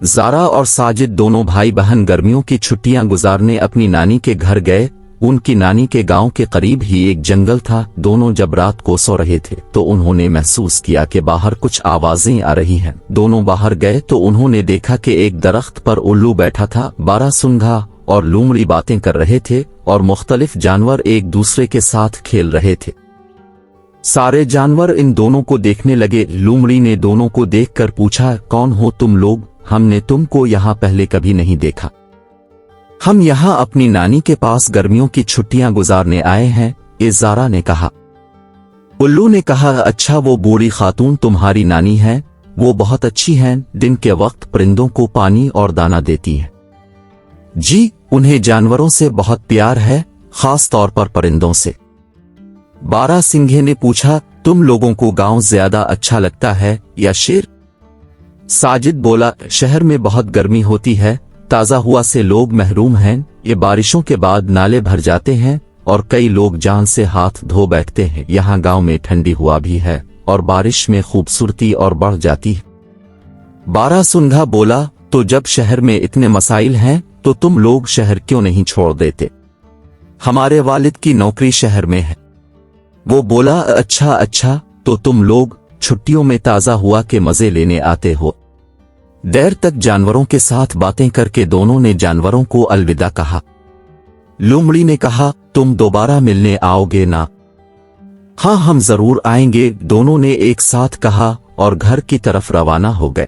زارا اور ساجد دونوں بھائی بہن گرمیوں کی چھٹیاں گزارنے اپنی نانی کے گھر گئے۔ ان کی نانی کے گاؤں کے قریب ہی ایک جنگل تھا۔ دونوں جب رات کو سو رہے تھے تو انہوں نے محسوس کیا کہ باہر کچھ آوازیں آ رہی ہیں۔ دونوں باہر گئے تو انہوں نے دیکھا کہ ایک درخت پر الو بیٹھا تھا۔ باراسنگھا اور لومڑی باتیں کر رہے تھے اور مختلف جانور ایک دوسرے کے ساتھ کھیل رہے تھے۔ سارے جانور ان دونوں کو دیکھنے لگے۔ لومڑی نے دونوں کو دیکھ کر پوچھا، کون ہو تم لوگ؟ ہم نے تم کو یہاں پہلے کبھی نہیں دیکھا۔ ہم یہاں اپنی نانی کے پاس گرمیوں کی چھٹیاں گزارنے آئے ہیں، زارا نے کہا۔ الو نے کہا، اچھا وہ بوڑھی خاتون تمہاری نانی ہے؟ وہ بہت اچھی ہیں، دن کے وقت پرندوں کو پانی اور دانہ دیتی ہیں۔ جی، انہیں جانوروں سے بہت پیار ہے، خاص طور پر پرندوں سے۔ باراسنگھے نے پوچھا، تم لوگوں کو گاؤں زیادہ اچھا لگتا ہے یا شہر؟ ساجد بولا، شہر میں بہت گرمی ہوتی ہے، تازہ ہوا سے لوگ محروم ہیں، یہ بارشوں کے بعد نالے بھر جاتے ہیں اور کئی لوگ جان سے ہاتھ دھو بیٹھتے ہیں۔ یہاں گاؤں میں ٹھنڈی ہوا بھی ہے اور بارش میں خوبصورتی اور بڑھ جاتی ہے۔ باراسنگھا بولا، تو جب شہر میں اتنے مسائل ہیں تو تم لوگ شہر کیوں نہیں چھوڑ دیتے؟ ہمارے والد کی نوکری شہر میں ہے۔ وہ بولا، اچھا تو تم لوگ چھٹیوں میں تازہ ہوا کے مزے لینے آتے ہو۔ دیر تک جانوروں کے ساتھ باتیں کر کے دونوں نے جانوروں کو الوداع کہا۔ لومڑی نے کہا، تم دوبارہ ملنے آؤ گے نا؟ ہاں، ہم ضرور آئیں گے، دونوں نے ایک ساتھ کہا اور گھر کی طرف روانہ ہو گئے۔